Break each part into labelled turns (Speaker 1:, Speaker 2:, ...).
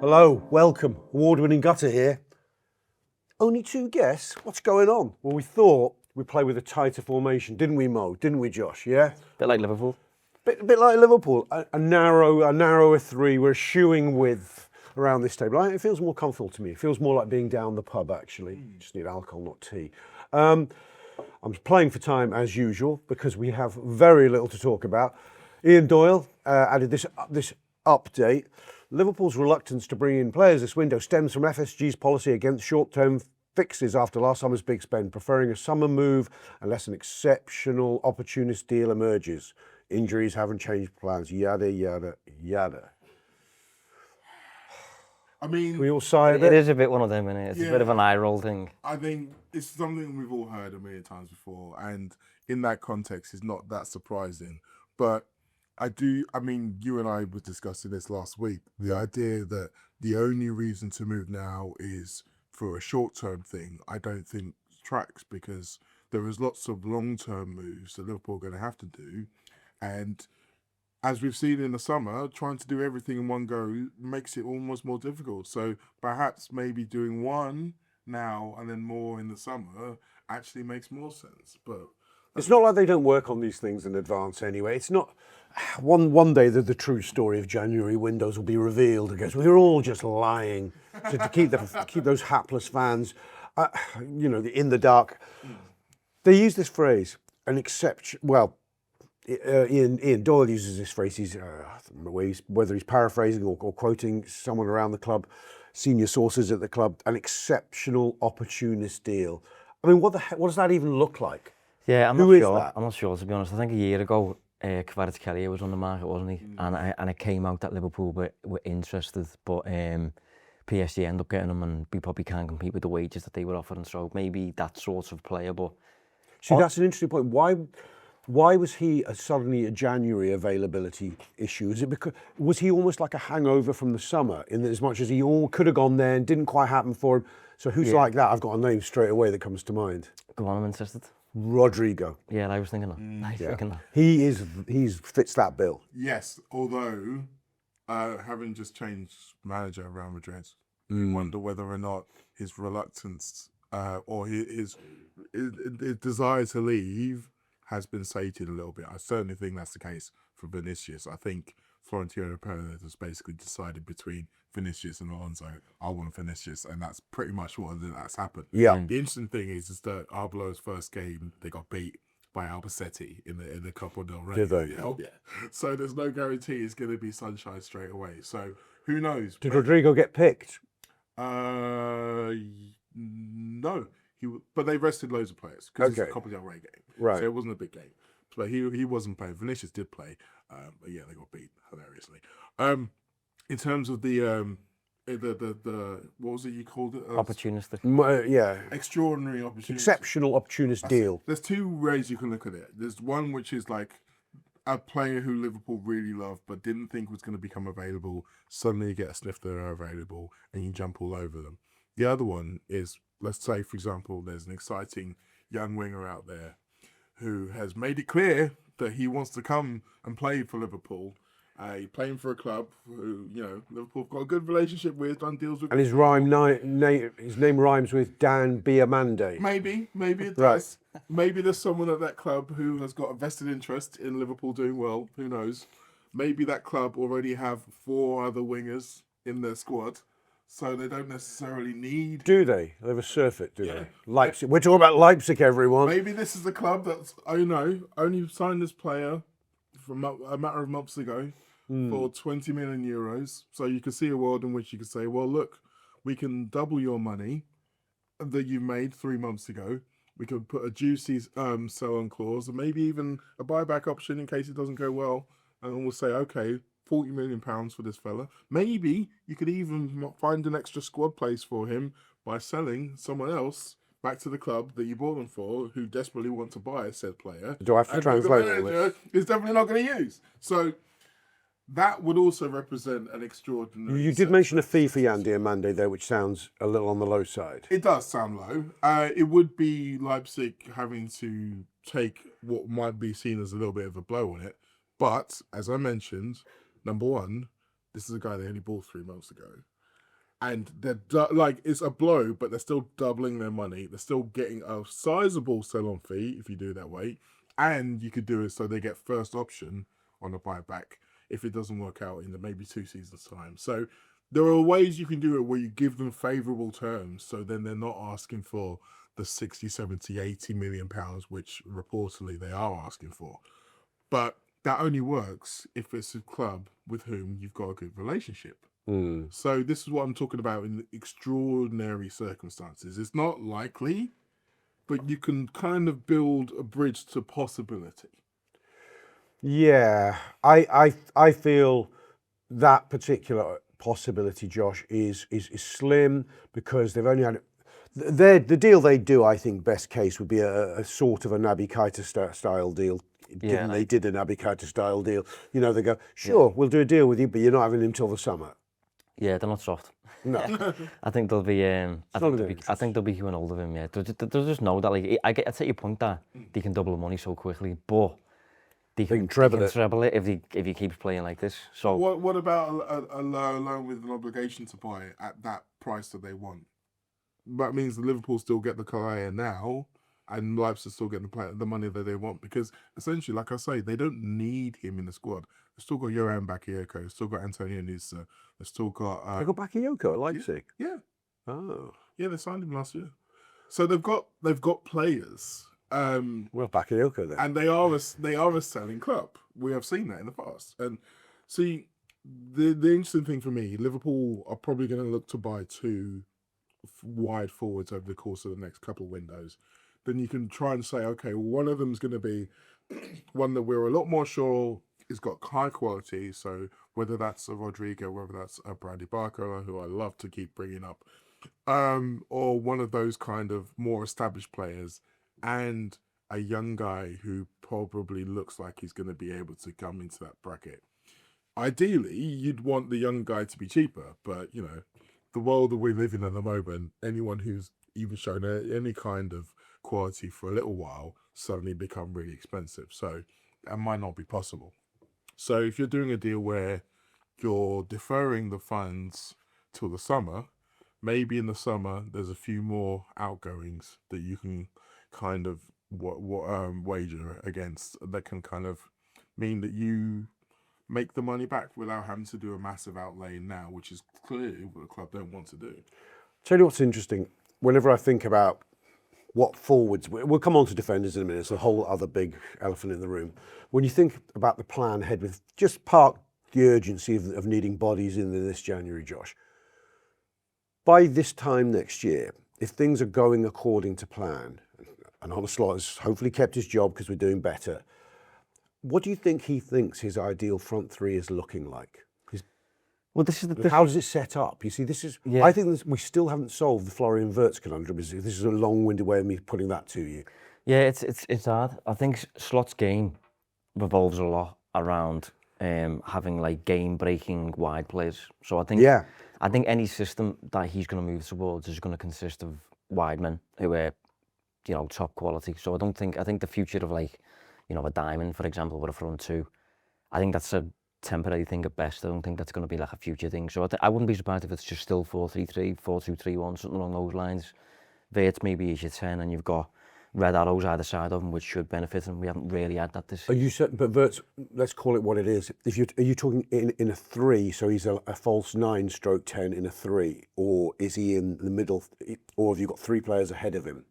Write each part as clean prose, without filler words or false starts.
Speaker 1: Hello, welcome. Award-winning Gutter here. Only two guests? What's going on? Well, we thought we'd play with a tighter formation, didn't we, Mo? Didn't we, Josh? Yeah?
Speaker 2: Bit like Liverpool.
Speaker 1: Bit like Liverpool. A narrower three. We're shooing width around this table. It feels more comfortable to me. It feels more like being down the pub, actually. Just need alcohol, not tea. I'm playing for time as usual because we have very little to talk about. Ian Doyle added this update. Liverpool's reluctance to bring in players this window stems from FSG's policy against short-term fixes after last summer's big spend, preferring a summer move unless an exceptional opportunist deal emerges. Injuries haven't changed plans, yada, yada, yada.
Speaker 3: I mean,
Speaker 1: Can we all sigh a
Speaker 2: It
Speaker 1: bit?
Speaker 2: is a bit one of them, innit? It's a bit of an eye roll thing.
Speaker 3: I think it's something we've all heard a million times before, and in that context, it's not that surprising. But you and I were discussing this last week, the idea that the only reason to move now is for a short-term thing, I don't think tracks, because there is lots of long-term moves that Liverpool are going to have to do, and as we've seen in the summer, trying to do everything in one go makes it almost more difficult. So perhaps maybe doing one now and then more in the summer actually makes more sense. But
Speaker 1: It's not like they don't work on these things in advance anyway. It's not one day that the true story of January windows will be revealed. I guess we're all just lying to keep those hapless fans, in the dark. They use this phrase, an exception. Well, Ian Doyle uses this phrase. Whether he's paraphrasing or quoting someone around the club, senior sources at the club, an exceptional opportunist deal. I mean, what does that even look like?
Speaker 2: Yeah, I'm
Speaker 1: Who
Speaker 2: not
Speaker 1: is
Speaker 2: sure.
Speaker 1: that?
Speaker 2: I'm not sure, to be honest. I think a year ago, Kvaratskhelia was on the market, wasn't he? And it came out that Liverpool were interested, but PSG ended up getting him, and we probably can't compete with the wages that they were offering. So maybe that sort of player, but
Speaker 1: See, that's an interesting point. Why was he suddenly a January availability issue? Is it because was he almost like a hangover from the summer, in as much as he all could have gone there and didn't quite happen for him? So who's like that? I've got a name straight away that comes to mind.
Speaker 2: Gutmann insisted.
Speaker 1: Rodrigo.
Speaker 2: Yeah, I was thinking that.
Speaker 1: He fits that bill.
Speaker 3: yes, although having just changed manager at Real Madrid, you wonder whether or not his reluctance or his desire to leave has been sated a little bit. I certainly think that's the case for Vinicius. I think Florentino Perez has basically decided between Vinicius and Alonso, I want Vinicius, and that's pretty much that's happened.
Speaker 1: Yeah.
Speaker 3: The interesting thing is that Arbeloa's first game, they got beat by Albacete in the Copa del Rey.
Speaker 1: Did they?
Speaker 3: Oh, yeah. So there's no guarantee it's going to be sunshine straight away. So who knows?
Speaker 1: Did Rodrigo get picked?
Speaker 3: No. But they rested loads of players because it's a Copa del Rey game.
Speaker 1: Right.
Speaker 3: So it wasn't a big game. But he wasn't playing. Vinicius did play. But yeah, they got beat hilariously. In terms of the what was it you called it?
Speaker 2: Opportunistic.
Speaker 3: Extraordinary opportunity.
Speaker 1: Exceptional opportunist deal.
Speaker 3: There's two ways you can look at it. There's one which is like a player who Liverpool really loved but didn't think was going to become available. Suddenly you get a sniff that they're available and you jump all over them. The other one is, let's say, for example, there's an exciting young winger out there who has made it clear that he wants to come and play for Liverpool. Playing for a club who, Liverpool have got a good relationship with, done deals with.
Speaker 1: And his name rhymes with Dan Biamande.
Speaker 3: Maybe it
Speaker 1: Right.
Speaker 3: does. Maybe there's someone at that club who has got a vested interest in Liverpool doing well. Who knows? Maybe that club already have 4 other wingers in their squad, so they don't necessarily need.
Speaker 1: Do they? They have a surfeit, do they? Leipzig. We're talking about Leipzig, everyone.
Speaker 3: Maybe this is a club that's, only signed this player from a matter of months ago for 20 million euros. So you could see a world in which you could say, well, look, we can double your money that you made 3 months ago. We could put a juicy sell-on clause and maybe even a buyback option in case it doesn't go well. And we'll say, okay, £40 million for this fella. Maybe you could even find an extra squad place for him by selling someone else back to the club that you bought them for, who desperately want to buy said player.
Speaker 1: Do I have to translate all this?
Speaker 3: Is definitely not going to use. So that would also represent an extraordinary.
Speaker 1: You did mention a fee for Yan Diamande there, which sounds a little on the low side.
Speaker 3: It does sound low. It would be Leipzig having to take what might be seen as a little bit of a blow on it. But, as I mentioned, number one, this is a guy they only bought 3 months ago. and they're like, it's a blow, but they're still doubling their money. They're still getting a sizable sell-on fee if you do it that way, and you could do it so they get first option on a buyback if it doesn't work out in maybe 2 seasons time. So there are ways you can do it where you give them favourable terms, so then they're not asking for the 60, 70, 80 million pounds, which reportedly they are asking for. But that only works if it's a club with whom you've got a good relationship. So this is what I'm talking about in extraordinary circumstances. It's not likely, but you can kind of build a bridge to possibility.
Speaker 1: Yeah, I feel that particular possibility, Josh, is slim because they've only had the deal they do. I think best case would be a sort of a Naby Keita style deal. Given they did a Naby Keita style deal, you know, they go, sure, we'll do a deal with you, but you're not having him till the summer.
Speaker 2: Yeah, they're not soft.
Speaker 1: No,
Speaker 2: I think they'll be. I think they'll be queuing hold of him. Yeah, they'll just know that. Like, I take your point that they can double the money so quickly, but they can treble it if he keeps playing like this. So
Speaker 3: what about a loan with an obligation to buy at that price that they want? That means Liverpool still get the player now, and Leipzig still get the money that they want, because essentially, like I say, they don't need him in the squad. They've still got Johan Bakayoko, they've still got Antonio Nusa, they've still got...
Speaker 1: they got Bakayoko at Leipzig?
Speaker 3: Yeah.
Speaker 1: Oh.
Speaker 3: Yeah, they signed him last year. So they've got players.
Speaker 1: Well, Bakayoko then.
Speaker 3: And they are a selling club. We have seen that in the past. And see, the interesting thing for me, Liverpool are probably going to look to buy 2 wide forwards over the course of the next couple of windows. Then you can try and say, okay, well, one of them is going to be one that we're a lot more sure has got high quality. So whether that's a Rodrigo, whether that's a Brandy Barker, who I love to keep bringing up, or one of those kind of more established players, and a young guy who probably looks like he's going to be able to come into that bracket. Ideally, you'd want the young guy to be cheaper, but, you know, the world that we live in at the moment, anyone who's even shown any kind of quality for a little while suddenly become really expensive. So that might not be possible. So if you're doing a deal where you're deferring the funds till the summer, maybe in the summer there's a few more outgoings that you can kind of wager against that can kind of mean that you make the money back without having to do a massive outlay now, which is clearly what the club don't want to do.
Speaker 1: Tell you what's interesting, whenever I think about what forwards, we'll come on to defenders in a minute, it's a whole other big elephant in the room. When you think about the plan ahead, with just park the urgency of needing bodies in this January, Josh, by this time next year, if things are going according to plan, and Onslaught has hopefully kept his job because we're doing better, what do you think he thinks his ideal front three is looking like?
Speaker 2: Well, this is
Speaker 1: how does it set up? You see, this is. Yeah. I think we still haven't solved the Florian Wirtz conundrum. This is a long-winded way of me putting that to you.
Speaker 2: Yeah, it's hard. I think Slot's game revolves a lot around having like game-breaking wide players. So I think any system that he's going to move towards is going to consist of wide men who are, you know, top quality. So I think the future of, like, you know, a diamond, for example, with a front two, I think that's a temporary thing at best. I don't think that's going to be like a future thing. So I wouldn't be surprised if it's just still 4-3-3, 4-2-3-1, something along those lines. Wirtz maybe is your 10, and you've got red arrows either side of him, which should benefit him. We haven't really had that this season.
Speaker 1: Are you certain, but Wirtz, let's call it what it is. Are you talking in a 3, so he's a false 9/10 in a 3, or is he in the middle, or have you got 3 players ahead of him?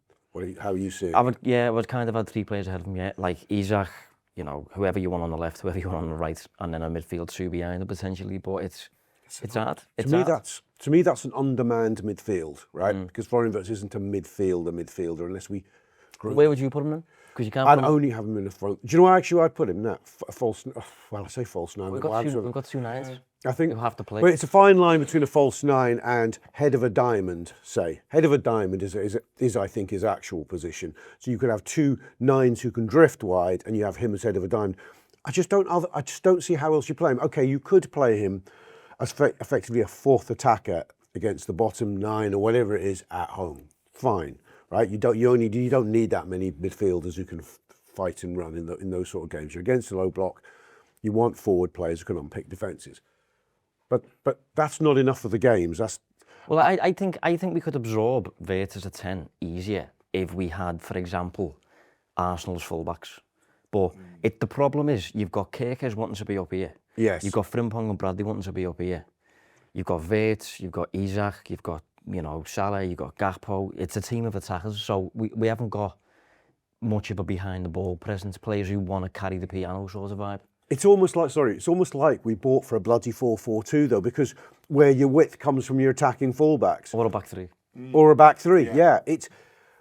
Speaker 1: How are you seeing?
Speaker 2: I would kind of have 3 players ahead of him. Yeah, like Isak, you know, whoever you want on the left, whoever you want on the right, and then a midfield 2 behind him potentially. But it's hard.
Speaker 1: To me, that's an undermanned midfield, right? Because Florian Wirtz isn't a midfielder unless we.
Speaker 2: Where would you put him then? Because you can't.
Speaker 1: I'd only have him in the front. Do you know where actually I'd put him? Now, a false. Well, I say false 9.
Speaker 2: We've got 2 9s.
Speaker 1: I think
Speaker 2: you'll have to play.
Speaker 1: But it's a fine line between a false 9 and head of a diamond. Say head of a diamond is I think his actual position. So you could have 2 9s who can drift wide, and you have him as head of a diamond. I just don't see how else you play him. Okay, you could play him as effectively a 4th attacker against the bottom 9 or whatever it is at home. Fine, right? You don't need that many midfielders who can fight and run in those sort of games. You're against a low block. You want forward players who can unpick defences. But that's not enough for the games.
Speaker 2: Well, I think we could absorb Wirtz as a 10 easier if we had, for example, Arsenal's fullbacks. But the problem is you've got Kirkers wanting to be up here.
Speaker 1: Yes.
Speaker 2: You've got Frimpong and Bradley wanting to be up here. You've got Wirtz, you've got Isak, you've got, Salah, you've got Gakpo. It's a team of attackers, so we haven't got much of a behind the ball presence, players who want to carry the piano sort of vibe.
Speaker 1: It's almost like we bought for a bloody 4-4-2 though, because where your width comes from your attacking fullbacks.
Speaker 2: Or a back three.
Speaker 1: Or a back three, yeah. It's,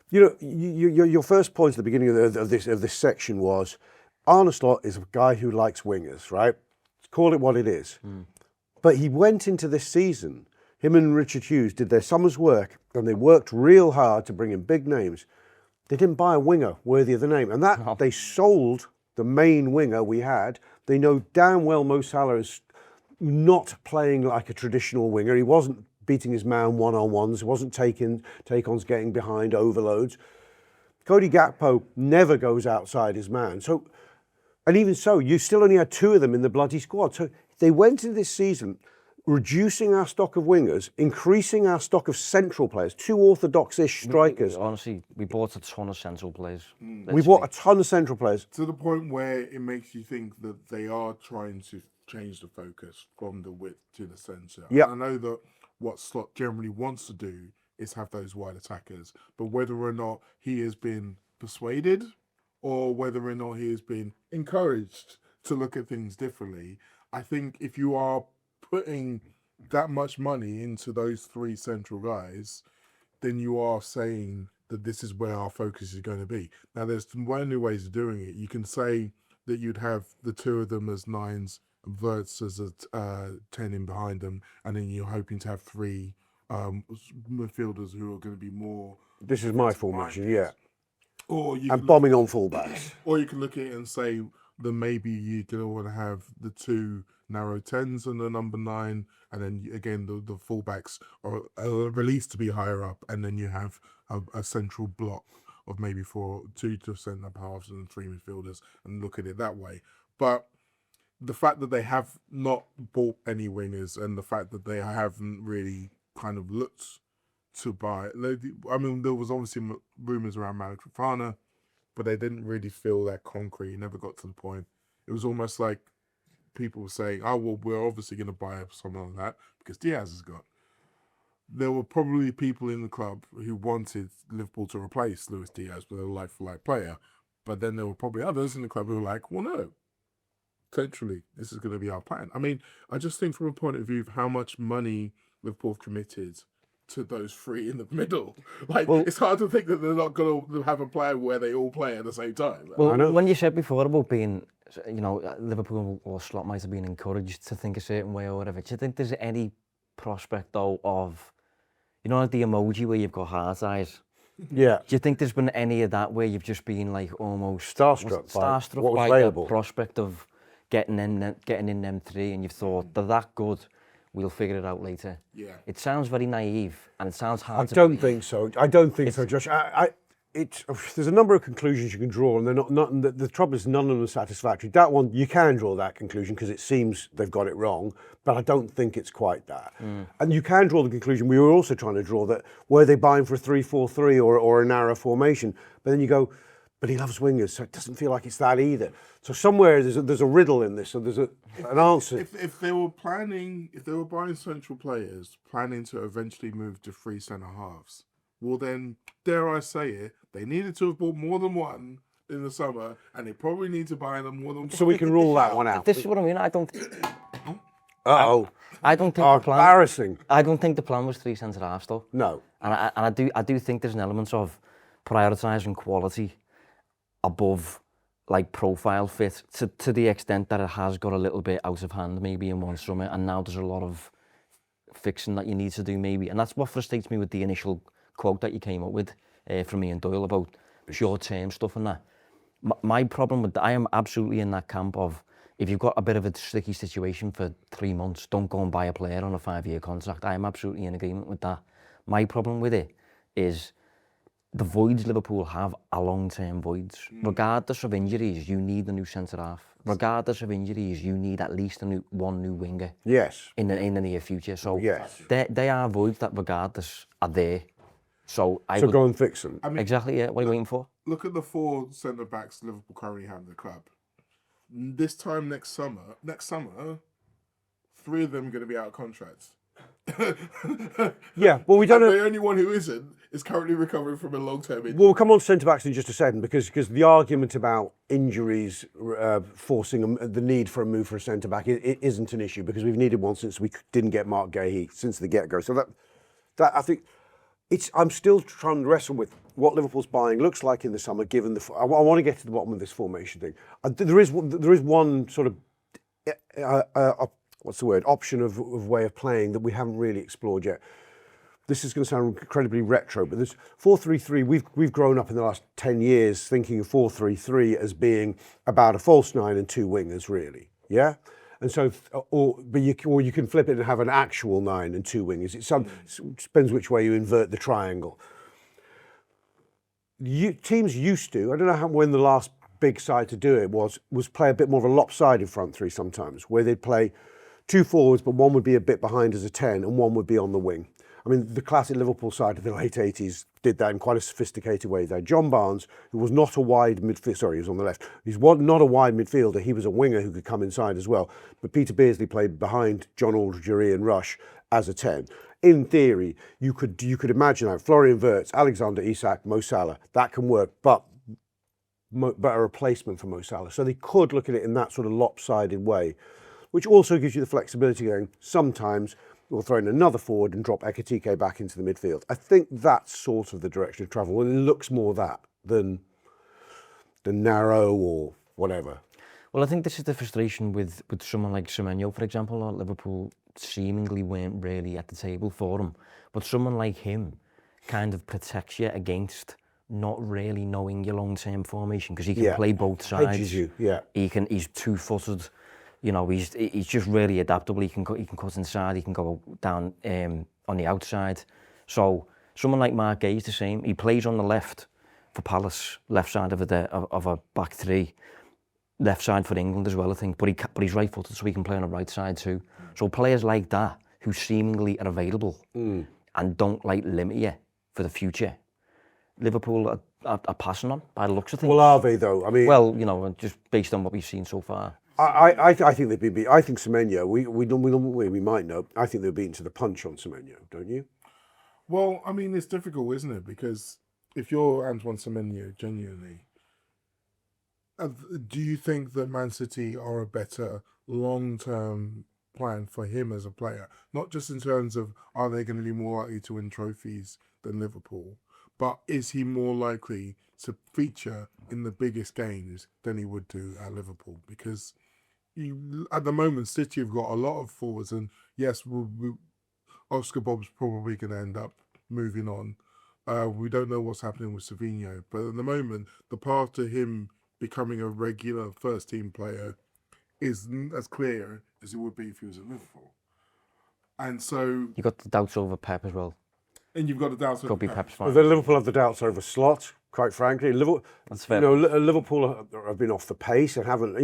Speaker 1: your first point at the beginning of this section was, Arne Slot is a guy who likes wingers, right? Call it what it is. But he went into this season, him and Richard Hughes did their summer's work, and they worked real hard to bring in big names. They didn't buy a winger worthy of the name, and they sold the main winger we had. They know damn well Mo Salah is not playing like a traditional winger. He wasn't beating his man one-on-ones. He wasn't take-ons getting behind overloads. Cody Gakpo never goes outside his man. So, and even so, you still only had 2 of them in the bloody squad. So they went into this season reducing our stock of wingers, increasing our stock of central players, 2 orthodox-ish strikers.
Speaker 2: Honestly, we bought a ton of central players.
Speaker 1: We bought a ton of central players.
Speaker 3: To the point where it makes you think that they are trying to change the focus from the width to the centre.
Speaker 1: Yeah.
Speaker 3: I know that what Slot generally wants to do is have those wide attackers, but whether or not he has been persuaded or whether or not he has been encouraged to look at things differently, I think if you are putting that much money into those 3 central guys, then you are saying that this is where our focus is going to be. Now, there's one new ways of doing it. You can say that you'd have the 2 of them as 9s, Wirtz as a 10 in behind them, and then you're hoping to have 3 midfielders who are going to be more...
Speaker 1: This is my formation, yeah.
Speaker 3: Or you
Speaker 1: And bombing on fullbacks.
Speaker 3: Or you can look at it and say that maybe you're going to want to have the 2 narrow 10s and the number 9, and then again the fullbacks are released to be higher up, and then you have a central block of maybe 2 centre halves and 3 midfielders, and look at it that way. But the fact that they have not bought any wingers, and the fact that they haven't really kind of looked to buy, I mean, there was obviously rumours around Malik Fofana, but they didn't really feel that concrete. It never got to the point. It was almost like people were saying, oh, well, we're obviously going to buy someone like that because Diaz has got. There were probably people in the club who wanted Liverpool to replace Luis Diaz with a like-for-like player, but then there were probably others in the club who were like, well, no, centrally, this is going to be our plan. I mean, I just think from a point of view of how much money Liverpool have committed to those 3 in the middle. It's hard to think that they're not going to have a plan where they all play at the same time.
Speaker 2: Well, when you said before about being, Liverpool or Slot might have been encouraged to think a certain way or whatever, do you think there's any prospect, though, of, like the emoji where you've got heart eyes?
Speaker 1: Yeah.
Speaker 2: Do you think there's been any of that where you've just been, like, almost...
Speaker 1: Starstruck what was
Speaker 2: by
Speaker 1: available.
Speaker 2: the prospect of getting in them 3, and you've thought, they're that good, we'll figure it out later.
Speaker 3: Yeah.
Speaker 2: It sounds very naive, and it sounds hard to...
Speaker 1: I don't think so, Josh. There's a number of conclusions you can draw, and they're not the trouble is none of them are satisfactory. That one, you can draw that conclusion because it seems they've got it wrong, but I don't think it's quite that. And you can draw the conclusion, we were also trying to draw that, were they buying for a 3-4-3 or a narrow formation? But then you go, but he loves wingers, so it doesn't feel like it's that either. So somewhere there's a riddle in this, so there's an answer.
Speaker 3: If they were buying central players, planning to eventually move to 3 centre halves, well then, dare I say it, they needed to have bought more than 1 in the summer, and they probably need to buy them more than...
Speaker 1: So we can rule that one out.
Speaker 2: This is what I mean. I don't think
Speaker 1: Embarrassing.
Speaker 2: I don't think the plan was 3 centre halves, though.
Speaker 1: No.
Speaker 2: And I do think there's an element of prioritising quality above, like, profile fit to the extent that it has got a little bit out of hand maybe in one summer, and now there's a lot of fixing that you need to do maybe, and that's what frustrates me with the initial quote that you came up with from Ian Doyle about short-term stuff and that. My problem with that, I am absolutely in that camp of, if you've got a bit of a sticky situation for 3 months, don't go and buy a player on a 5-year contract. I am absolutely in agreement with that. My problem with it is the voids Liverpool have are long-term voids. Regardless of injuries, you need a new centre-half. Regardless of injuries, you need at least one new winger
Speaker 1: Yes.
Speaker 2: in the near future. So
Speaker 1: Yes.
Speaker 2: they are voids that regardless are there. So I
Speaker 1: So
Speaker 2: would,
Speaker 1: go and fix them.
Speaker 3: I mean,
Speaker 2: exactly, yeah. What are you waiting for?
Speaker 3: look at the 4 centre backs Liverpool currently have in the club. This time next summer, 3 of them are going to be out of contracts.
Speaker 1: Yeah, well, we don't
Speaker 3: And
Speaker 1: know.
Speaker 3: the only one who isn't is currently recovering from a long-term injury.
Speaker 1: We'll come on to centre-backs in just a second because the argument about injuries forcing the need for a move for a centre-back it isn't an issue because we've needed one since we didn't get Marc Guehi since the get-go. So that I think I'm still trying to wrestle with what Liverpool's buying looks like in the summer. Given I want to get to the bottom of this formation thing. There is one sort of what's the word, option of way of playing that we haven't really explored yet. This is going to sound incredibly retro, but this 4-3-3, we've grown up in the last 10 years thinking of 4-3-3 as being about a false 9 and 2 wingers, really. Yeah? And so, or you can flip it and have an actual 9 and 2 wingers. It depends which way you invert the triangle. Teams used to, I don't know when the last big side to do it was play a bit more of a lopsided front three sometimes, where they'd play 2 forwards, but one would be a bit behind as a 10 and one would be on the wing. I mean, the classic Liverpool side of the late 80s did that in quite a sophisticated way. They had John Barnes, who was not a wide midfielder. Sorry, he was on the left. He's not a wide midfielder. He was a winger who could come inside as well. But Peter Beardsley played behind John Aldridge and Rush as a 10. In theory, you could imagine that Florian Wirtz, Alexander Isak, Mo Salah, that can work, but a replacement for Mo Salah. So they could look at it in that sort of lopsided way, which also gives you the flexibility going, sometimes we'll throw in another forward and drop Ekitike back into the midfield. I think that's sort of the direction of travel. And it looks more that than narrow or whatever.
Speaker 2: Well, I think this is the frustration with someone like Semenyo, for example, or Liverpool seemingly weren't really at the table for him. But someone like him kind of protects you against not really knowing your long-term formation because he can play both sides.
Speaker 1: Hedges you, yeah.
Speaker 2: He's two-footed. You know, he's just really adaptable. He can cut inside. He can go down on the outside. So someone like Marc Guehi is the same. He plays on the left for Palace, left side of a back three, left side for England as well, I think. But he's right-footed, so he can play on the right side too. So players like that who seemingly are available and don't limit you for the future, Liverpool are passing on by the looks of things.
Speaker 1: Well, are they though? I mean,
Speaker 2: well, you know, just based on what we've seen so far.
Speaker 1: I think they've been beat. I think Semenyo, we might know. I think they're beaten to the punch on Semenyo, don't you?
Speaker 3: Well, I mean, it's difficult, isn't it? Because if you're Antoine Semenyo, genuinely, do you think that Man City are a better long-term plan for him as a player? Not just in terms of are they going to be more likely to win trophies than Liverpool, but is he more likely to feature in the biggest games than he would do at Liverpool? Because at the moment, City have got a lot of forwards, and yes, Oscar Bob's probably going to end up moving on. We don't know what's happening with Savinho, but at the moment, the path to him becoming a regular first-team player isn't as clear as it would be if he was at Liverpool. And so
Speaker 2: You got the doubts over Pep as well.
Speaker 3: And you've got the doubts over
Speaker 2: Could be
Speaker 3: Pep.
Speaker 2: Pep's
Speaker 1: Well,
Speaker 2: fine.
Speaker 1: then Liverpool have the doubts over Slot, quite frankly.
Speaker 2: That's fair.
Speaker 1: Liverpool have been off the pace and haven't,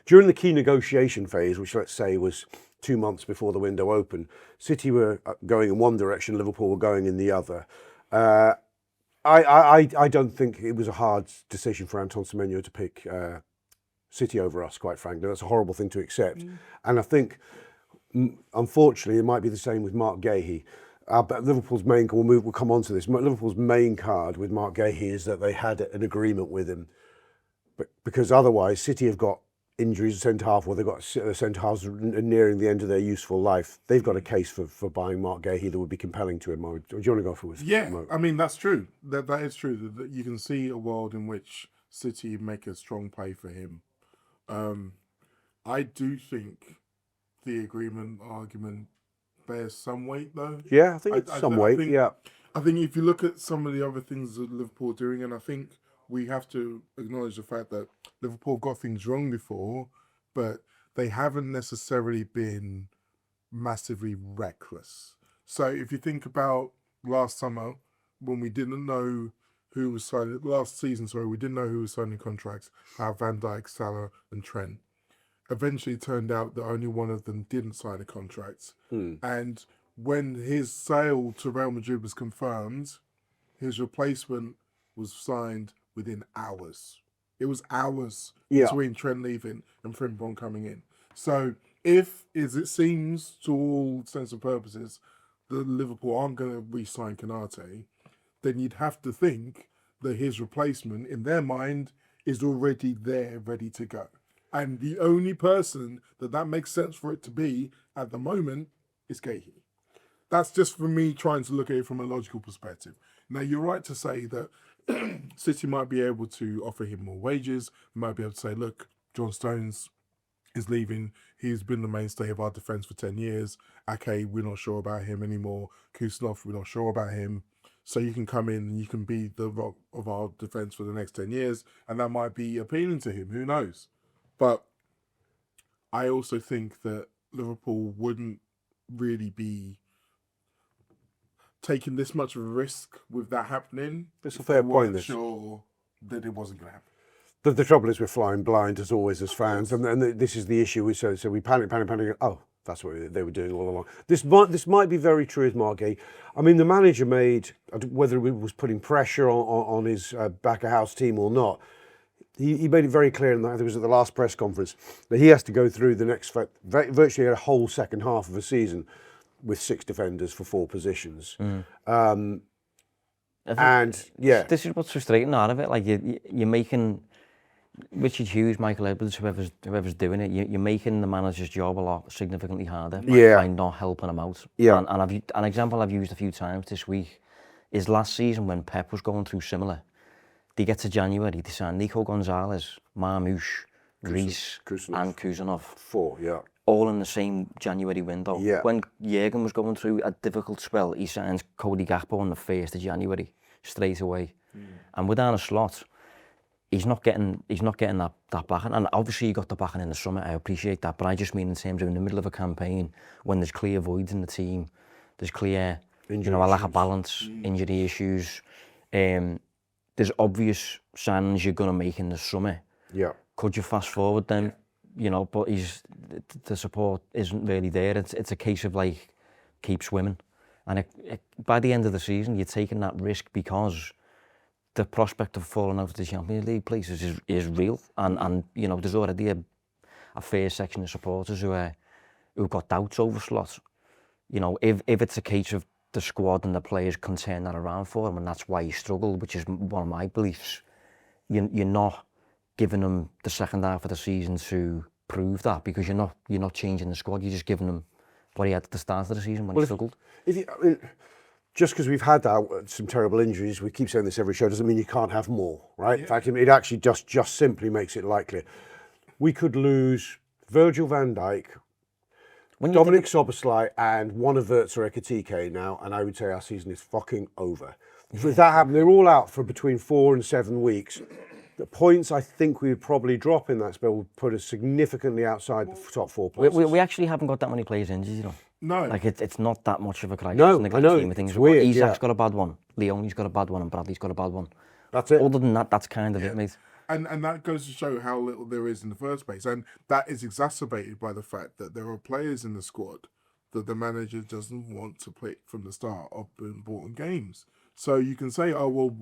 Speaker 1: during the key negotiation phase, which let's say was 2 months before the window opened, City were going in one direction, Liverpool were going in the other. I don't think it was a hard decision for Antoine Semenyo to pick City over us, quite frankly. That's a horrible thing to accept. And I think, unfortunately, it might be the same with Marc Guehi. But Liverpool's main, we'll come on to this, Liverpool's main card with Marc Guehi is that they had an agreement with him. But because otherwise, City have got injuries at centre-half, or they've got centre-halves nearing the end of their useful life. They've got a case for buying Marc Guehi that would be compelling to him. Do you want to go for it?
Speaker 3: Yeah, I mean, that's true. That is true. That you can see a world in which City make a strong play for him. I do think the agreement argument bears some weight, though.
Speaker 1: Yeah, I think it's some weight, yeah.
Speaker 3: I think if you look at some of the other things that Liverpool are doing, and I think we have to acknowledge the fact that Liverpool got things wrong before, but they haven't necessarily been massively reckless. So if you think about last summer, when we didn't know who was signing last season. Sorry, we didn't know who was signing contracts. Van Dijk, Salah, and Trent. Eventually, it turned out that only one of them didn't sign a contract. And when his sale to Real Madrid was confirmed, his replacement was signed within hours. It was hours between Trent leaving and Frimpong coming in. So if, as it seems to all intents and purposes, the Liverpool aren't going to re-sign Konate, then you'd have to think that his replacement, in their mind, is already there, ready to go. And the only person that makes sense for it to be at the moment is Guehi. That's just for me trying to look at it from a logical perspective. Now, you're right to say that City might be able to offer him more wages. They might be able to say, look, John Stones is leaving. He's been the mainstay of our defence for 10 years. Ake, we're not sure about him anymore. Kusanov, we're not sure about him. So you can come in and you can be the rock of our defence for the next 10 years. And that might be appealing to him. Who knows? But I also think that Liverpool wouldn't really be taking this much of a risk with that happening.
Speaker 1: It's a fair point.
Speaker 3: Sure that it wasn't going to happen.
Speaker 1: The trouble is we're flying blind as always as fans, and this is the issue. So we panic. Oh, that's what they were doing all along. This might be very true with Marc Guehi. I mean, the manager made, whether it was putting pressure on his back of house team or not, he made it very clear, and it was at the last press conference, that he has to go through the next virtually a whole second half of a season with 6 defenders for 4 positions. And yeah,
Speaker 2: this is what's frustrating out of it. Like you're making Richard Hughes, Michael Edwards, whoever's doing it, you're making the manager's job a lot significantly harder by not helping him out.
Speaker 1: Yeah.
Speaker 2: And an example I've used a few times this week is last season when Pep was going through similar. They get to January, they sign Nico Gonzalez, Marmoush, Reece, and Kusanov.
Speaker 1: 4, yeah.
Speaker 2: All in the same January window.
Speaker 1: Yeah.
Speaker 2: When Jurgen was going through a difficult spell, he signs Cody Gakpo on the 1st of January, straight away. And without a slot, he's not getting that backing. And obviously he got the backing in the summer, I appreciate that, but I just mean in terms of in the middle of a campaign, when there's clear voids in the team, there's clear, a lack of balance, injury issues, there's obvious signings you're going to make in the summer.
Speaker 1: Yeah.
Speaker 2: Could you fast forward then? But the support isn't really there. It's a case of like, keep swimming. And by the end of the season, you're taking that risk because the prospect of falling out of the Champions League places is real. And there's already a fair section of supporters who've got doubts over slots. If it's a case of the squad and the players can turn that around for him, and that's why he struggled, which is one of my beliefs, you're not giving them the second half of the season to prove that, because you're not changing the squad. You're just giving them what he had at the start of the season when he struggled.
Speaker 1: Just because we've had some terrible injuries, we keep saying this every show, doesn't mean you can't have more, right? Yeah. In fact, it actually just simply makes it likelier. We could lose Virgil van Dijk, Dominic Szoboszlai, and one of Wurtzer Ekitike now, and I would say our season is fucking over. If that happened, they're all out for between 4 and 7 weeks. The points I think we would probably drop in that spell would put us significantly outside the top 4 places.
Speaker 2: We actually haven't got that many players injured,
Speaker 3: No.
Speaker 2: Like it's not that much of a crisis.
Speaker 1: No,
Speaker 2: in the
Speaker 1: I know.
Speaker 2: Scheme of things.
Speaker 1: It's weird,
Speaker 2: Isak's got a bad one. Leone's got a bad one, and Bradley's got a bad one.
Speaker 1: That's it.
Speaker 2: Other than that, that's kind of it, mate.
Speaker 3: And that goes to show how little there is in the first place. And that is exacerbated by the fact that there are players in the squad that the manager doesn't want to play from the start of important games. So you can say, oh, well,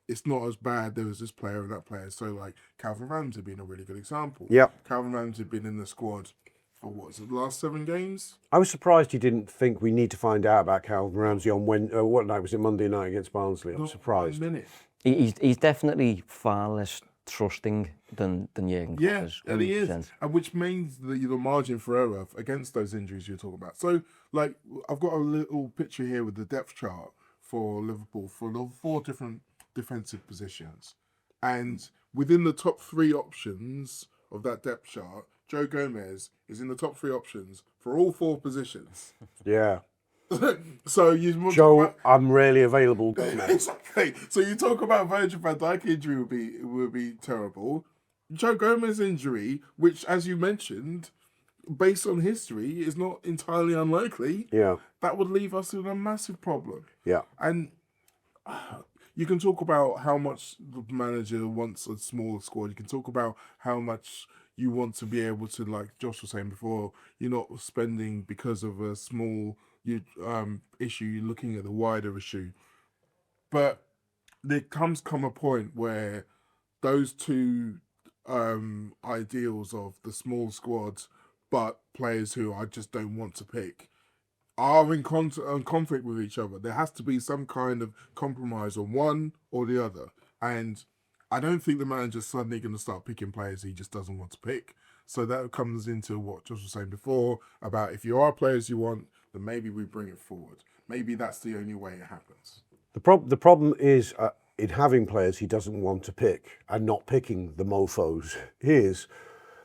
Speaker 3: it's not as bad. There was this player and that player. So, like, Calvin Ramsey being a really good example.
Speaker 1: Yeah.
Speaker 3: Calvin Ramsey had been in the squad for, the last 7 games?
Speaker 1: I was surprised you didn't think we need to find out about Calvin Ramsey on what night was it? Monday night against Barnsley. I'm surprised.
Speaker 3: 1 minute.
Speaker 2: He's definitely far less trusting than Jurgen Klopp is.
Speaker 3: Yeah, and he is. And which means the margin for error against those injuries you're talking about. So, like, I've got a little picture here with the depth chart for Liverpool for the 4 different defensive positions. And within the top 3 options of that depth chart, Joe Gomez is in the top 3 options for all 4 positions.
Speaker 1: Yeah.
Speaker 3: So
Speaker 1: Joe, I'm rarely available.
Speaker 3: Exactly. So you talk about Virgil van Dijk injury would be terrible. Joe Gomez injury, which, as you mentioned, based on history, is not entirely unlikely.
Speaker 1: Yeah.
Speaker 3: That would leave us with a massive problem.
Speaker 1: Yeah.
Speaker 3: And you can talk about how much the manager wants a smaller squad. You can talk about how much you want to be able to, like Josh was saying before, you're not spending because of a small issue. You're looking at the wider issue, but there come a point where those two ideals of the small squads but players who I just don't want to pick are in conflict with each other. There has to be some kind of compromise on one or the other. And I don't think the manager's suddenly going to start picking players he just doesn't want to pick. So that comes into what Josh was saying before about if you are players you want, then maybe we bring it forward. Maybe that's the only way it happens.
Speaker 1: The problem is in having players he doesn't want to pick and not picking the mofos is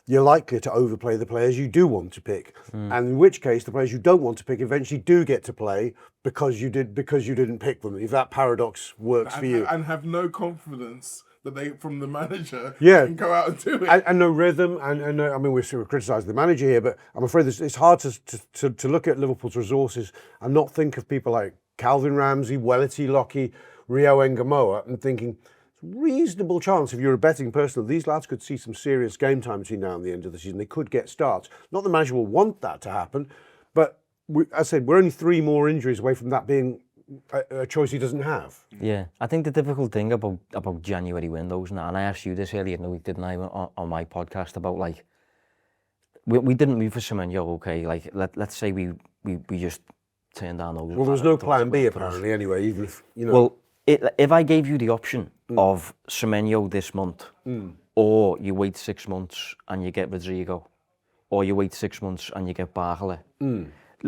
Speaker 1: you're likely to overplay the players you do want to pick, and in which case the players you don't want to pick eventually do get to play because you didn't pick them. If that paradox works for you,
Speaker 3: and have no confidence that they from the manager
Speaker 1: can
Speaker 3: go out and do it,
Speaker 1: and no rhythm, and no, I mean we're sort of criticising the manager here, but I'm afraid it's hard to look at Liverpool's resources and not think of people like Calvin Ramsey, Welity, Lockie, Rio Ngamoa, and thinking reasonable chance if you're a betting person that these lads could see some serious game time between now and the end of the season. They could get starts. Not the manager will want that to happen, but as I said, we're only 3 more injuries away from that being a choice he doesn't have.
Speaker 2: Yeah, I think the difficult thing about January windows, and I asked you this earlier in the week, didn't I, on my podcast about like we didn't move for Semenyo, okay? Like let's say we just turned down those.
Speaker 1: Well, there was no plan B apparently anyway, even if you know.
Speaker 2: Well, if I gave you the option of Semenyo this month, or you wait 6 months and you get Rodrigo, or you wait 6 months and you get Barkley,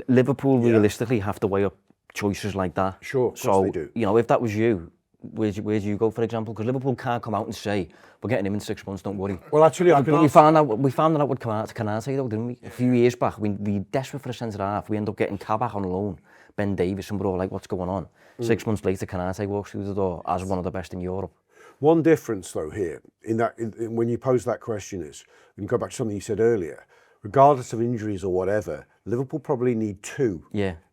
Speaker 2: Liverpool realistically have to weigh up choices like that.
Speaker 1: Sure, of course
Speaker 2: so
Speaker 1: they do.
Speaker 2: You know, if that was you, where do you go, for example? Because Liverpool can't come out and say we're getting him in 6 months. Don't worry.
Speaker 1: Well, actually,
Speaker 2: we found that out with Konate though, didn't we? A few years back, we desperate for a centre half. We end up getting Kabak on loan, Ben Davies, and we're all like, what's going on? 6 months later, Konate walks through the door as one of the best in Europe.
Speaker 1: One difference, though, here, in when you pose that question is, and go back to something you said earlier, regardless of injuries or whatever, Liverpool probably need 2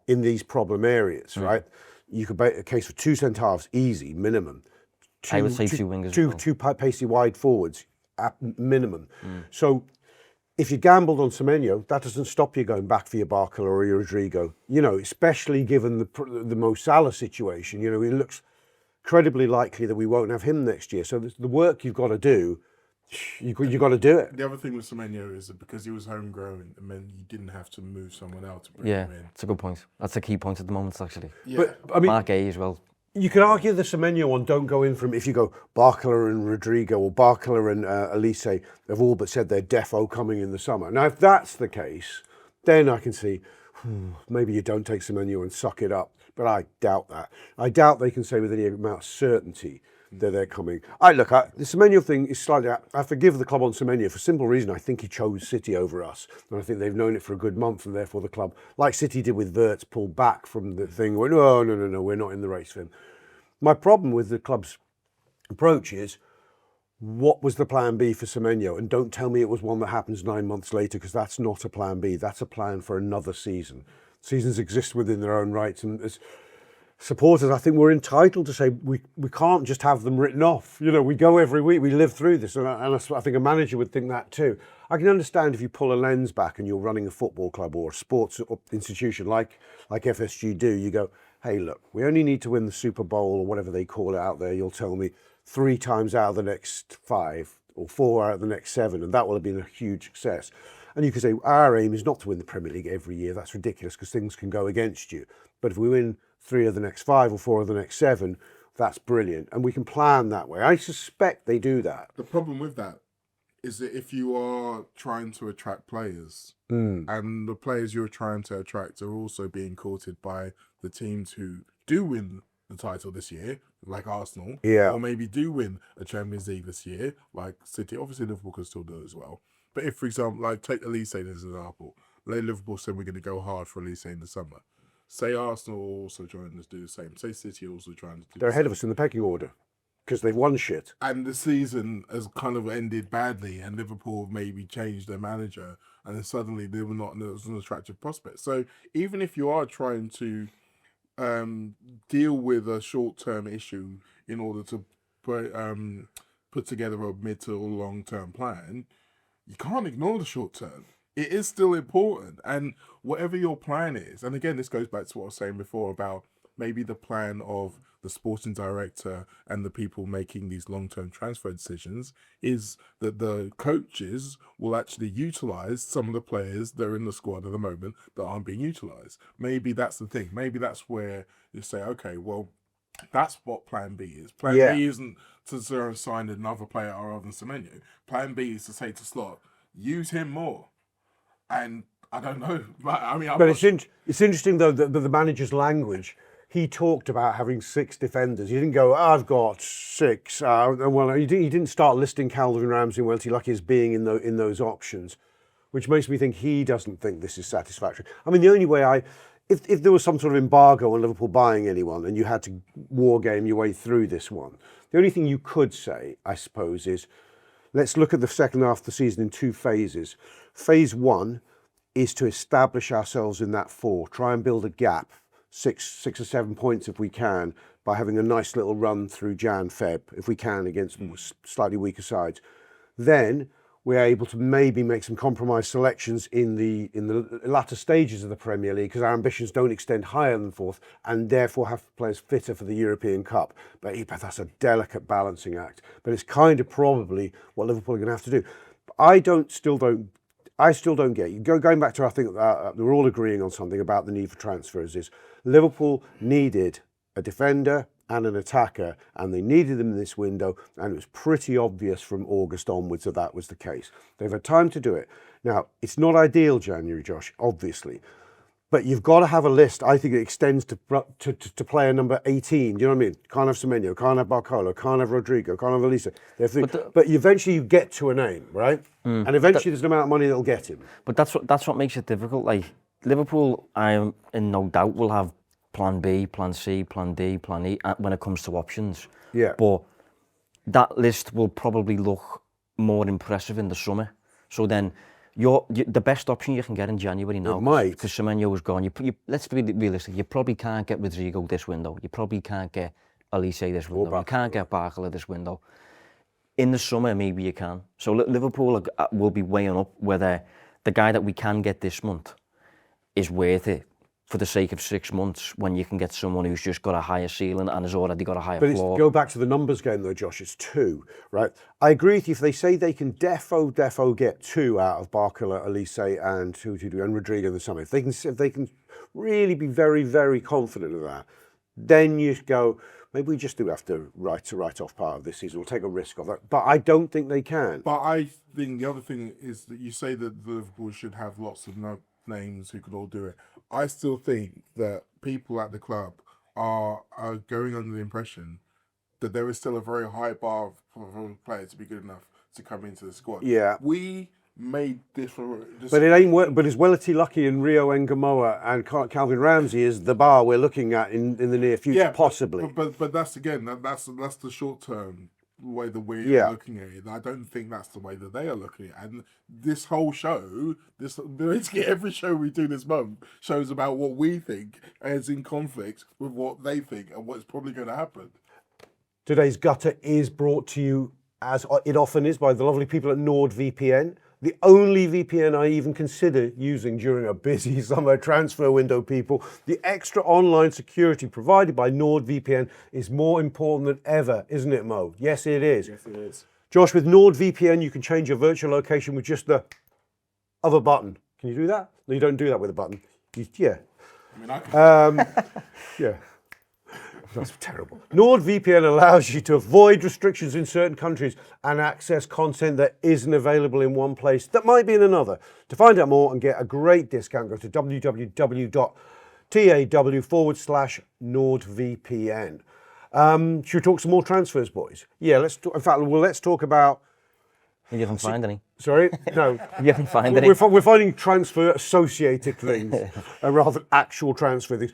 Speaker 1: in these problem areas, right? You could make a case for 2 centre-halves, easy, minimum.
Speaker 2: I would say 2 wingers.
Speaker 1: Two pacey wide forwards, at minimum. So if you gambled on Semenyo, that doesn't stop you going back for your Barkley or your Rodrigo. You know, especially given the Mo Salah situation. You know, it looks credibly likely that we won't have him next year. So the work you've got to do, you've got to do it.
Speaker 3: The other thing with Semenyo is that because he was homegrown, it meant you didn't have to move someone else to bring him in.
Speaker 2: That's a good point. That's a key point at the moment, actually.
Speaker 3: Yeah.
Speaker 1: But I mean,
Speaker 2: Marc Guehi as well.
Speaker 1: You could argue the Semenyo one don't go in from if you go Barkley and Rodrigo or Barkley and Elise have all but said they're defo coming in the summer. Now, if that's the case, then I can see maybe you don't take Semenyo and suck it up. But I doubt that. I doubt they can say with any amount of certainty that they're coming. The Semenyo thing is slightly. I forgive the club on Semenyo for a simple reason. I think he chose City over us, and I think they've known it for a good month, and therefore the club, like City did with Wirtz, pulled back from the thing. Went, no, we're not in the race for him. My problem with the club's approach is, what was the plan B for Semenyo? And don't tell me it was one that happens 9 months later, because that's not a plan B. That's a plan for another season. Seasons exist within their own rights, and as supporters, I think we're entitled to say we can't just have them written off. You know, we go every week, we live through this, and I think a manager would think that too. I can understand if you pull a lens back and you're running a football club or a sports institution like FSG do, you go, hey, look, we only need to win the Super Bowl or whatever they call it out there. You'll tell me 3 times out of the next 5 or 4 out of the next 7, and that will have been a huge success. And you could say, our aim is not to win the Premier League every year. That's ridiculous because things can go against you. But if we win 3 of the next 5 or 4 of the next 7, that's brilliant. And we can plan that way. I suspect they do that.
Speaker 3: The problem with that is that if you are trying to attract players, and the players you're trying to attract are also being courted by the teams who do win the title this year, like Arsenal, or maybe do win a Champions League this year, like City. Obviously, Liverpool can still do it as well. But if, for example, like take Elise as an example, like Liverpool said we're going to go hard for Elise in the summer. Say Arsenal also trying to do the same. Say City also trying to do the same.
Speaker 1: They're ahead of us in the pecking order because they've won shit.
Speaker 3: And the season has kind of ended badly, and Liverpool maybe changed their manager, and then suddenly they were not. It was an attractive prospect. So even if you are trying to deal with a short-term issue in order to put together a mid to long-term plan, you can't ignore the short term. It is still important, and whatever your plan is, and again, this goes back to what I was saying before about maybe the plan of the sporting director and the people making these long-term transfer decisions is that the coaches will actually utilize some of the players that are in the squad at the moment that aren't being utilized. Maybe that's the thing. Maybe that's where you say, okay, well, that's what Plan B is. Plan B isn't to sign another player other than Semenyo. Plan B is to say to Slot, use him more. And I don't know. I mean,
Speaker 1: it's interesting though that the manager's language. He talked about having 6 defenders. He didn't go, I've got 6. Well, he didn't start listing Calvin Ramsey and Welty Lucky as being in those options, which makes me think he doesn't think this is satisfactory. I mean, the only way if there was some sort of embargo on Liverpool buying anyone and you had to war game your way through this one, the only thing you could say, I suppose, is let's look at the second half of the season in 2 phases. Phase 1 is to establish ourselves in that 4, try and build a gap, 6 or 7 points if we can, by having a nice little run through Jan, Feb, if we can, against slightly weaker sides. Then we're able to maybe make some compromise selections in the latter stages of the Premier League, because our ambitions don't extend higher than 4th, and therefore have players fitter for the European Cup. But that's a delicate balancing act. But it's kind of probably what Liverpool are going to have to do. I still don't get you. Going back to, I think we're all agreeing on something about the need for transfers, is Liverpool needed a defender and an attacker, and they needed them in this window, and it was pretty obvious from August onwards that was the case. They've had time to do it. Now, it's not ideal January, Josh, obviously, but you've got to have a list. I think it extends to player number 18. Do you know what I mean? Can't have Semenyo, can't have Barcola, can't have Rodrigo, can't have Elisa. But eventually you get to a name, right? And eventually there's an amount of money that'll get him.
Speaker 2: But that's what makes it difficult. Like Liverpool, I am in no doubt will have Plan B, Plan C, Plan D, Plan E when it comes to options.
Speaker 1: Yeah.
Speaker 2: But that list will probably look more impressive in the summer. So then the best option you can get in January now, because Semenyo is gone. Let's be realistic. You probably can't get Rodrigo this window. You probably can't get Elise this window. You can't get Barcola this window. In the summer, maybe you can. So Liverpool will be weighing up whether the guy that we can get this month is worth it for the sake of 6 months, when you can get someone who's just got a higher ceiling and has already got a higher floor.
Speaker 1: But go back to the numbers game though, Josh, it's 2, right? I agree with you. If they say they can defo get 2 out of Barcola, Elise and Rodrigo in the summer, if they can really be very, very confident of that, then you go, maybe we just do have to write off part of this season. We'll take a risk of that. But I don't think they can.
Speaker 3: But I think the other thing is that you say that Liverpool should have lots of names who could all do it. I still think that people at the club are going under the impression that there is still a very high bar for a player to be good enough to come into the squad.
Speaker 1: Yeah.
Speaker 3: We made this
Speaker 1: but it ain't. But it's Welty Lucky and Rio Ngamoa and Calvin Ramsey is the bar we're looking at in the near future,
Speaker 3: yeah,
Speaker 1: possibly.
Speaker 3: But that's that's the short term way that we're looking at it. I don't think that's the way that they are looking at it. And this whole show, basically every show we do this month shows about what we think is in conflict with what they think and what's probably going to happen.
Speaker 1: Today's gutter is brought to you, as it often is, by the lovely people at NordVPN. The only VPN I even consider using during a busy summer transfer window, people. The extra online security provided by NordVPN is more important than ever, isn't it, Mo? Yes, it is.
Speaker 3: Yes, it is.
Speaker 1: Josh, with NordVPN, you can change your virtual location with just the other button. Can you do that? No, you don't do that with a button. Yeah.
Speaker 3: I mean, I can.
Speaker 1: Yeah. That's terrible. NordVPN allows you to avoid restrictions in certain countries and access content that isn't available in one place that might be in another. To find out more and get a great discount, go to www.taw.com/NordVPN. Should we talk some more transfers, boys? Yeah, let's talk about...
Speaker 2: You haven't find any.
Speaker 1: Sorry? No.
Speaker 2: You haven't find any.
Speaker 1: We're finding transfer-associated things rather than actual transfer things.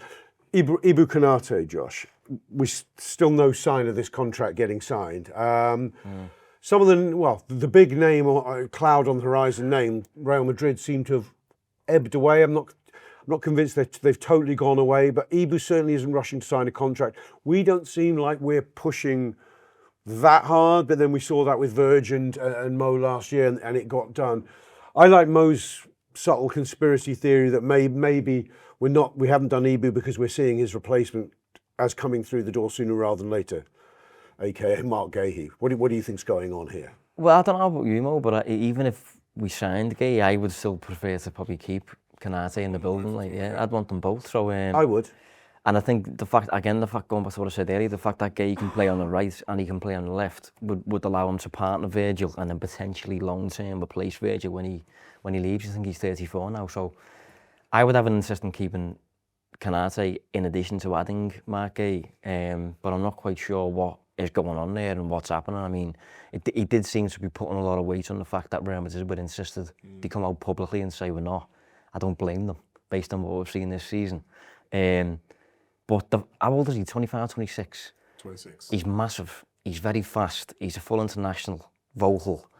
Speaker 1: Ibu Konate, Josh, we still no sign of this contract getting signed. Some of them, the big name or cloud on the horizon name, Real Madrid, seem to have ebbed away. not convinced that they've totally gone away, but Ibu certainly isn't rushing to sign a contract. We don't seem like we're pushing that hard, but then we saw that with Verge and Mo last year, and it got done. I like Mo's subtle conspiracy theory that maybe we haven't done Ibu because we're seeing his replacement as coming through the door sooner rather than later, aka Marc Guehi. What do you think's going on here?
Speaker 2: Well, I don't know about you, Mo, but even if we signed Guehi, I would still prefer to probably keep Konate in the building. Like, yeah, I'd want them both. So
Speaker 1: I would.
Speaker 2: And I think the fact going back to what I said earlier, the fact that Guehi can play on the right and he can play on the left would allow him to partner Virgil and then potentially long-term replace Virgil when he leaves. I think he's 34 now. So I would have an interest in keeping Konate in addition to adding Marc Guehi, but I'm not quite sure what is going on there and what's happening. I mean, he did seem to be putting a lot of weight on the fact that Real Madrid were insisted to come out publicly and say we're not. I don't blame them based on what we've seen this season. But how old is he? 25, 26?
Speaker 3: 26.
Speaker 2: He's massive. He's very fast. He's a full international, vocal.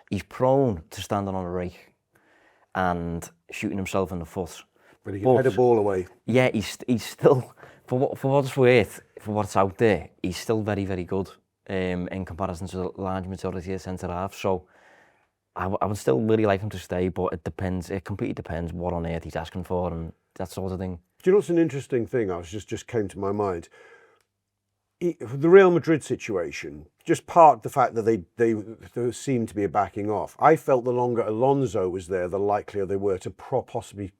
Speaker 2: He's prone to standing on a rake and shooting himself in the foot.
Speaker 1: But he can head a ball away.
Speaker 2: Yeah, he's still, for what it's worth, for what's out there, he's still very, very good in comparison to the large majority of centre-halves. So I would still really like him to stay, but it depends. It completely depends what on earth he's asking for and that sort of thing.
Speaker 1: Do you know what's an interesting thing? Just came to my mind. The Real Madrid situation, just parked the fact that they seemed to be a backing off. I felt the longer Alonso was there, the likelier they were to possibly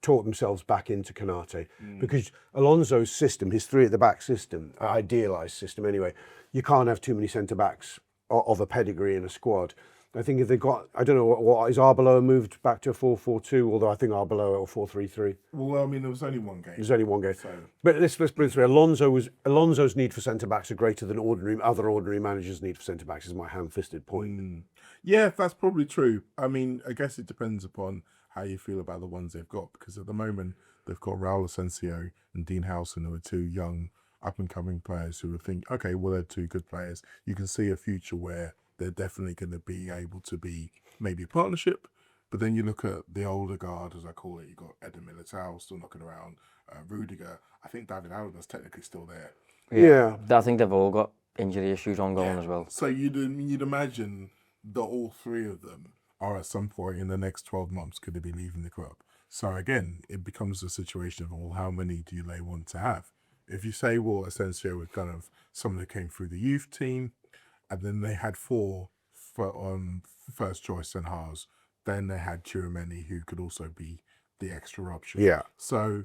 Speaker 1: talk themselves back into Konate. Because Alonso's system, his three at the back system, idealised system anyway, you can't have too many centre-backs of a pedigree in a squad. I think if they got, I don't know what is Arbeloa moved back to a 4-4-2, although I think Arbeloa or 4-3-3.
Speaker 3: Well, I mean, there was only one game.
Speaker 1: There's only one game.
Speaker 3: So.
Speaker 1: But let's put it this way: Alonso's need for centre backs are greater than other ordinary managers' need for centre backs. Is my ham-fisted point.
Speaker 3: Yeah, that's probably true. I mean, I guess it depends upon how you feel about the ones they've got, because at the moment they've got Raul Asensio and Dean Howson, who are two young up-and-coming players who think, okay, well, they're two good players. You can see a future where they're definitely going to be able to be maybe a partnership. But then you look at the older guard, as I call it, you've got Eder Militao still knocking around, Rudiger. I think David Alba's technically still there.
Speaker 1: Yeah.
Speaker 2: I think they've all got injury issues ongoing as well.
Speaker 3: So you'd imagine that all three of them are at some point in the next 12 months going to be leaving the club. So again, it becomes a situation of, well, how many do they want to have? If you say, well, Asensio was kind of someone that came through the youth team, and then they had four first choice centre-halves. Then they had Tchouaméni, who could also be the extra option.
Speaker 1: Yeah.
Speaker 3: So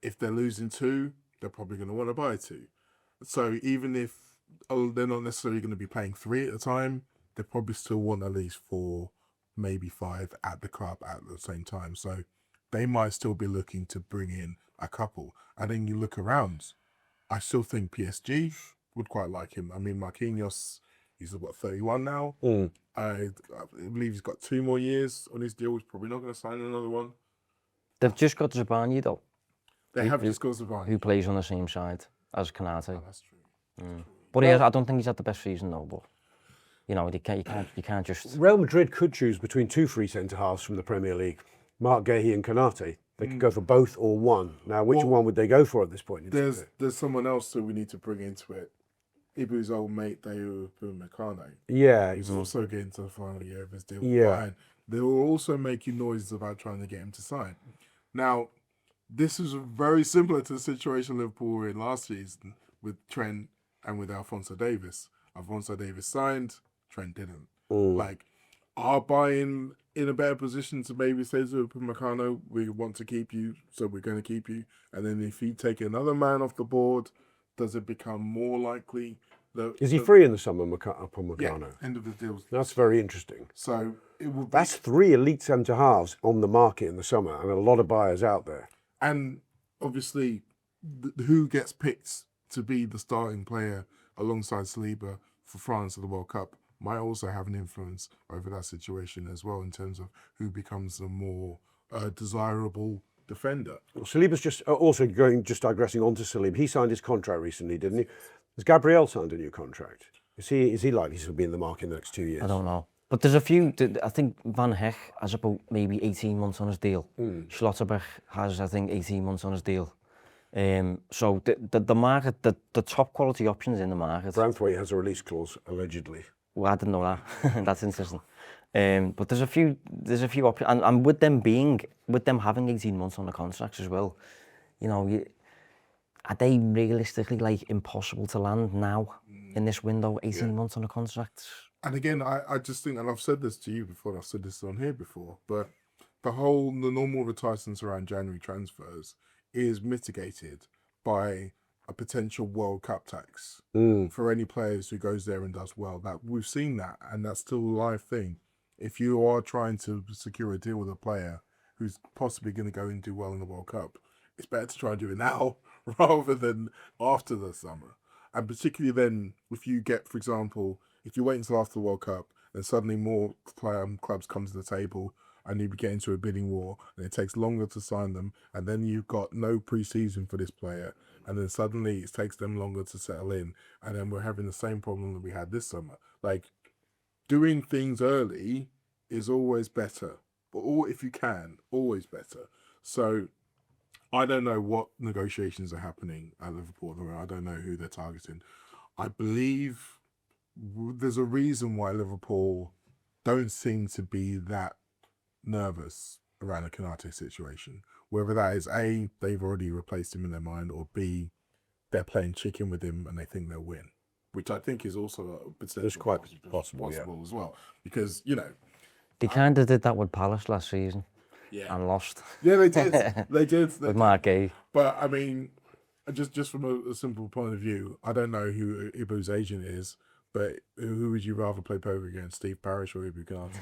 Speaker 3: if they're losing two, they're probably going to want to buy two. So even if they're not necessarily going to be playing three at a time, they probably still want at least 4, maybe 5 at the club at the same time. So they might still be looking to bring in a couple. And then you look around, I still think PSG would quite like him. I mean, Marquinhos, he's 31 now. I believe he's got 2 more years on his deal. He's probably not going to sign another one.
Speaker 2: They've just got Zabani though.
Speaker 3: They have just got Zabani.
Speaker 2: Who plays on the same side as Konate.
Speaker 3: Oh, that's true.
Speaker 2: But I don't think he's had the best season though. But you know, you can't just.
Speaker 1: Real Madrid could choose between 2 free centre-halves from the Premier League, Marc Guehi and Konate. They could go for both or one. Now, which one would they go for at this point?
Speaker 3: There's someone else that we need to bring into it. Ibu's old mate, Dayo Upamecano.
Speaker 1: Yeah.
Speaker 3: He's also getting to the final year of his deal.
Speaker 1: Yeah.
Speaker 3: And they were also making noises about trying to get him to sign. Now, this is very similar to the situation Liverpool were in last season with Trent and with Alphonso Davies. Alphonso Davies signed, Trent didn't. Like, are Bayern in a better position to maybe say to Upamecano, we want to keep you, so we're going to keep you. And then if he take another man off the board, does it become more likely that...
Speaker 1: Is he free in the summer, Upamecano?
Speaker 3: Yeah, end of the deal.
Speaker 1: That's very interesting.
Speaker 3: So it will be...
Speaker 1: That's 3 elite centre-halves on the market in the summer and a lot of buyers out there.
Speaker 3: And obviously, who gets picked to be the starting player alongside Saliba for France at the World Cup might also have an influence over that situation as well in terms of who becomes the more desirable defender.
Speaker 1: Well, Saliba's just digressing onto Saliba. He signed his contract recently, didn't he? Has Gabriel signed a new contract? Is he likely to be in the market in the next 2 years?
Speaker 2: I don't know. But there's a few, I think Van Heck has about maybe 18 months on his deal. Schlotterbeck has, I think, 18 months on his deal. So the market, the top quality options in the market.
Speaker 1: Branthwaite has a release clause, allegedly.
Speaker 2: Well, I didn't know that. That's interesting. But there's a few options, and with them having 18 months on the contracts as well, you know, are they realistically like impossible to land now in this window? 18 months on the contract.
Speaker 3: And again, I just think, and I've said this to you before, and I've said this on here before, but the normal reticence around January transfers is mitigated by a potential World Cup tax for any players who goes there and does well. That we've seen that, and that's still a live thing. If you are trying to secure a deal with a player who's possibly going to go and do well in the World Cup, it's better to try and do it now rather than after the summer. And particularly then, if you get, for example, if you wait until after the World Cup, then suddenly more clubs come to the table and you get into a bidding war, and it takes longer to sign them, and then you've got no pre-season for this player, and then suddenly it takes them longer to settle in, and then we're having the same problem that we had this summer. Like, doing things early is always better, but if you can, always better. So I don't know what negotiations are happening at Liverpool. I don't know who they're targeting. I believe there's a reason why Liverpool don't seem to be that nervous around the Konate situation. Whether that is A, they've already replaced him in their mind, or B, they're playing chicken with him and they think they'll win, which I think is also
Speaker 1: quite possible
Speaker 3: as well. Because, you know,
Speaker 2: They kind of did that with Palace last season and lost.
Speaker 3: Yeah, they did. They did.
Speaker 2: With Marc Guehi.
Speaker 3: But I mean, just from a simple point of view, I don't know who Ibu's agent is, but who would you rather play poker against, Steve Parish or Ibu Konate?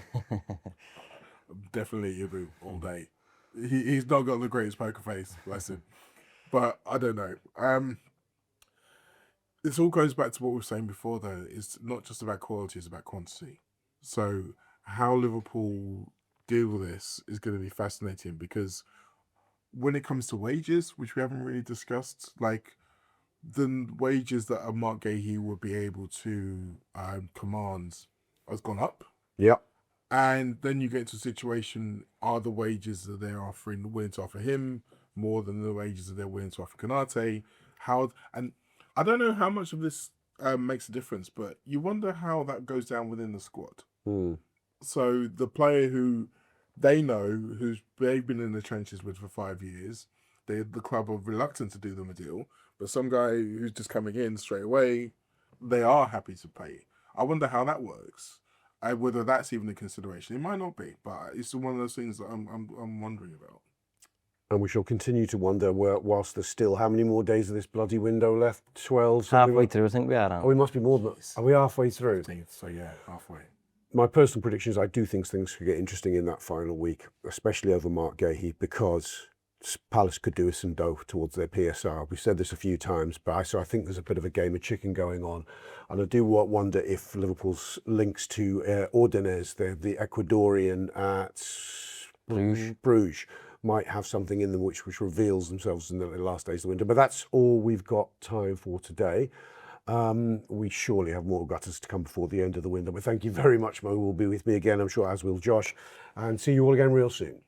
Speaker 3: Definitely Ibu all day. He's not got the greatest poker face, bless him. But I don't know. This all goes back to what we were saying before, though. It's not just about quality, it's about quantity. So how Liverpool deal with this is going to be fascinating, because when it comes to wages, which we haven't really discussed, like the wages that a Marc Guehi would be able to command has gone up.
Speaker 1: Yeah.
Speaker 3: And then you get into a situation, are the wages that they're offering willing to offer him more than the wages that they're willing to offer Konate? And I don't know how much of this makes a difference, but you wonder how that goes down within the squad. So the player who they know, they've been in the trenches with for 5 years, the club are reluctant to do them a deal, but some guy who's just coming in straight away, they are happy to pay. I wonder how that works. Whether that's even a consideration. It might not be, but it's one of those things that I'm wondering about.
Speaker 1: And we shall continue to wonder whilst there's still how many more days of this bloody window left? 12?
Speaker 2: Halfway through, I think we are.
Speaker 1: Oh, we must be more than that. Are we halfway through?
Speaker 3: 15th, so yeah, halfway.
Speaker 1: My personal prediction is I do think things could get interesting in that final week, especially over Marc Guehi, because Palace could do us some dough towards their PSR. We've said this a few times, but so I think there's a bit of a game of chicken going on. And I do wonder if Liverpool's links to Ordonez, the Ecuadorian at Bruges, might have something in them which reveals themselves in the last days of the winter. But that's all we've got time for today. We surely have more gutters to come before the end of the window. But thank you very much, Mo. Will be with me again, I'm sure, as will Josh. And see you all again real soon.